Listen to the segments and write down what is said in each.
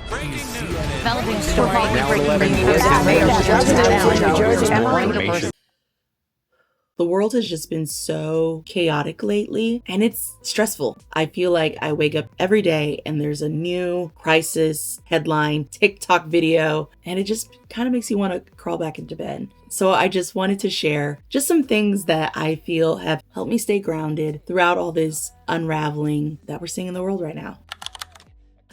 Developing story. Now Breaking 11 news. The world has just been so chaotic lately, and it's stressful. I feel like I wake up every day and there's a new crisis headline, TikTok video, and it just kind of makes you want to crawl back into bed. So I just wanted to share just some things that I feel have helped me stay grounded throughout all this unraveling that we're seeing in the world right now.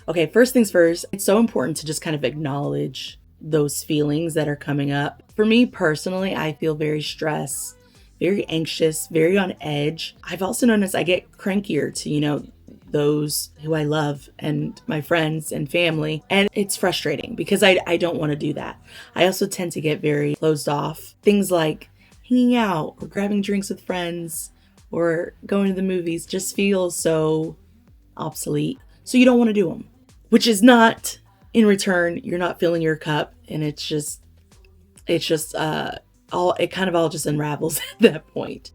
Okay, first things first, it's so important to just kind of acknowledge those feelings that are coming up. For me personally, I feel very stressed, very anxious, very on edge. I've also noticed I get crankier to, those who I love and my friends and family. And it's frustrating because I don't want to do that. I also tend to get very closed off. Things like hanging out or grabbing drinks with friends or going to the movies just feel so obsolete. So you don't want to do them, which is not in return, you're not filling your cup. And it kind of all just unravels at that point.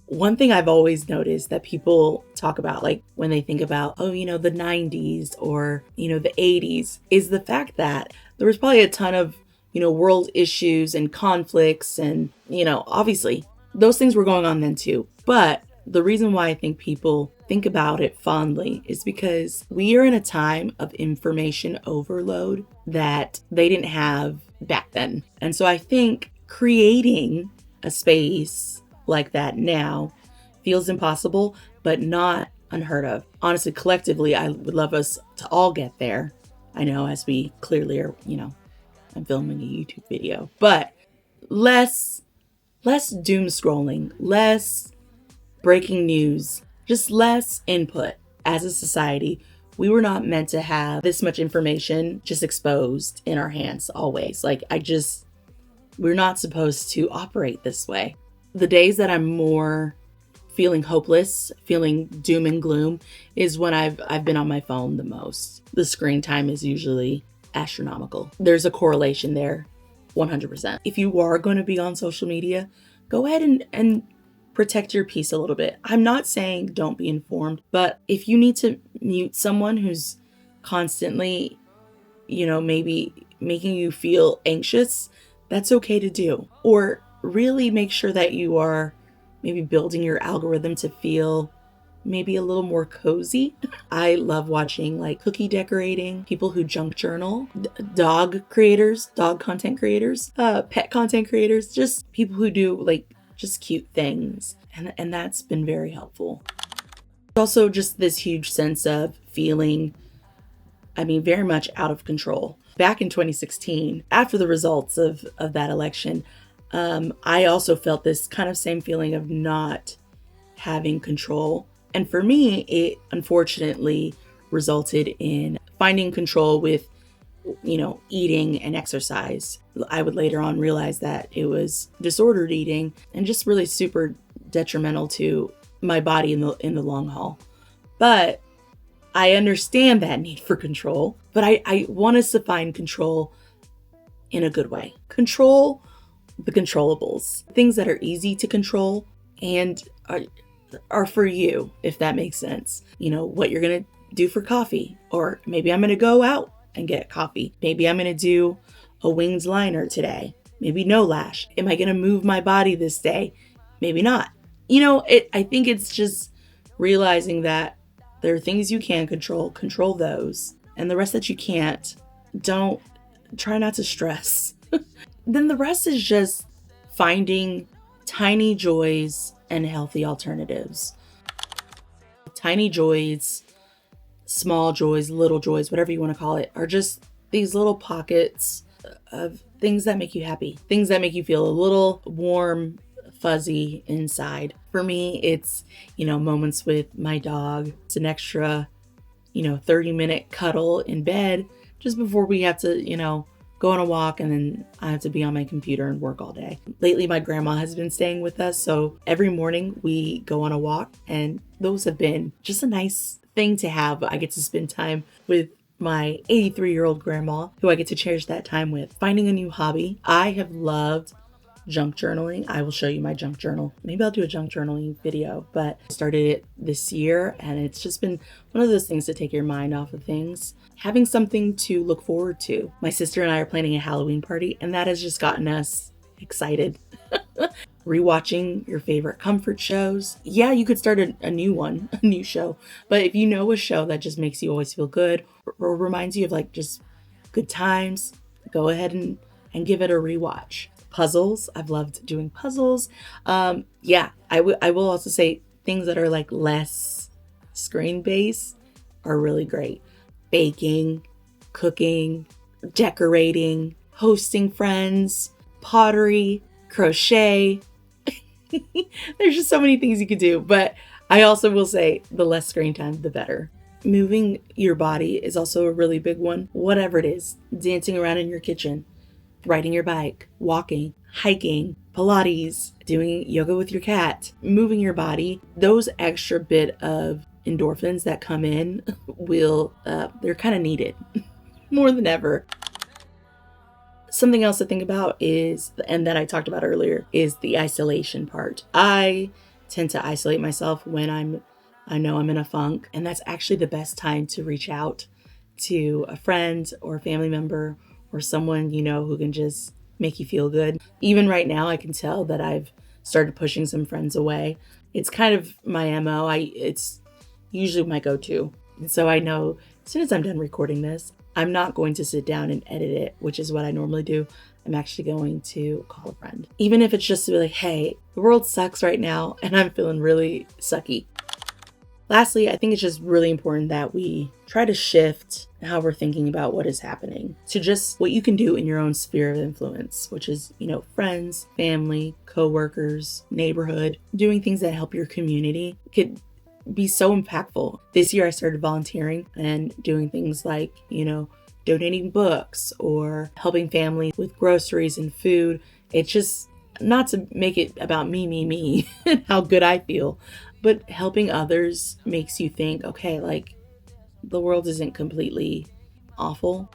One thing I've always noticed that people talk about, like when they think about, the 90s or, the 80s, is the fact that there was probably a ton of, world issues and conflicts and, obviously those things were going on then too. But the reason why I think people think about it fondly is because we are in a time of information overload that they didn't have back then. And so I think creating a space like that now feels impossible, but not unheard of. Honestly, collectively, I would love us to all get there. I know as we clearly are, I'm filming a YouTube video, but less doom scrolling, less breaking news, just less input. As a society, we were not meant to have this much information just exposed in our hands always. We're not supposed to operate this way. The days that I'm more feeling hopeless, feeling doom and gloom is when I've been on my phone the most. The screen time is usually astronomical. There's a correlation there, 100%. If you are going to be on social media, go ahead and protect your peace a little bit. I'm not saying don't be informed, but if you need to mute someone who's constantly, maybe making you feel anxious, that's okay to do. Or really make sure that you are maybe building your algorithm to feel maybe a little more cozy. I love watching cookie decorating, people who junk journal, dog content creators, pet content creators, just people who do just cute things. And that's been very helpful. Also just this huge sense of feeling, very much out of control. Back in 2016, after the results of that election, I also felt this kind of same feeling of not having control. And for me, it unfortunately resulted in finding control with, eating and exercise. I would later on realize that it was disordered eating and just really super detrimental to my body in the long haul. But I understand that need for control, but I want us to find control in a good way. Control the controllables, things that are easy to control and are for you, if that makes sense. What you're going to do for coffee, or maybe I'm going to go out and get coffee. Maybe I'm going to do a winged liner today. Maybe no lash. Am I going to move my body this day? Maybe not. I think it's just realizing that there are things you can control those, and the rest that you can't, try not to stress. Then the rest is just finding tiny joys and healthy alternatives. Tiny joys, small joys, little joys, whatever you want to call it, are just these little pockets of things that make you happy, things that make you feel a little warm, fuzzy inside. For me, it's, moments with my dog. It's an extra, 30-minute cuddle in bed just before we have to, go on a walk, and then I have to be on my computer and work all day. Lately, my grandma has been staying with us, so every morning we go on a walk, and those have been just a nice thing to have. I get to spend time with my 83-year-old grandma, who I get to cherish that time with. Finding a new hobby. I have loved junk journaling. I will show you my junk journal. Maybe I'll do a junk journaling video, but I started it this year and it's just been one of those things to take your mind off of things. Having something to look forward to. My sister and I are planning a Halloween party and that has just gotten us excited. Rewatching your favorite comfort shows. Yeah, you could start a new one, a new show. But if you know a show that just makes you always feel good or reminds you of like just good times, go ahead and give it a rewatch. Puzzles. I've loved doing puzzles. Yeah, I will also say things that are like less screen based are really great. Baking, cooking, decorating, hosting friends, pottery, crochet. There's just so many things you could do. But I also will say the less screen time, the better. Moving your body is also a really big one. Whatever it is, dancing around in your kitchen, riding your bike, walking, hiking, Pilates, doing yoga with your cat, moving your body, those extra bit of endorphins that come in will, they're kind of needed more than ever. Something else to think about is, and that I talked about earlier, is the isolation part. I tend to isolate myself when I know I'm in a funk, and that's actually the best time to reach out to a friend or a family member or someone you know who can just make you feel good. Even right now, I can tell that I've started pushing some friends away. It's kind of my MO. It's usually my go-to. And so I know as soon as I'm done recording this, I'm not going to sit down and edit it, which is what I normally do. I'm actually going to call a friend. Even if it's just to be like, hey, the world sucks right now and I'm feeling really sucky. Lastly, I think it's just really important that we try to shift how we're thinking about what is happening to just what you can do in your own sphere of influence, which is, friends, family, coworkers, neighborhood, doing things that help your community could be so impactful. This year I started volunteering and doing things like, donating books or helping families with groceries and food. It's just not to make it about me, and how good I feel, but helping others makes you think, okay, like the world isn't completely awful.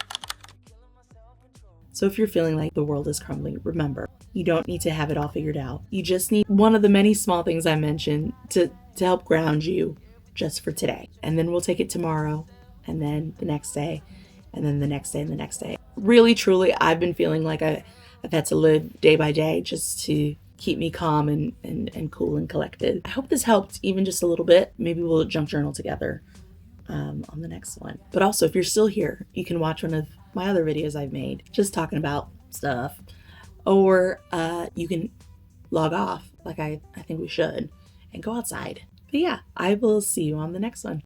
So if you're feeling like the world is crumbling, remember, you don't need to have it all figured out. You just need one of the many small things I mentioned to help ground you just for today. And then we'll take it tomorrow, and then the next day, and then the next day, and the next day. Really, truly, I've been feeling like I've had to live day by day just to keep me calm and cool and collected. I hope this helped even just a little bit. Maybe we'll junk journal together on the next one. But also, if you're still here, you can watch one of my other videos I've made just talking about stuff. Or you can log off like I think we should and go outside. But yeah, I will see you on the next one.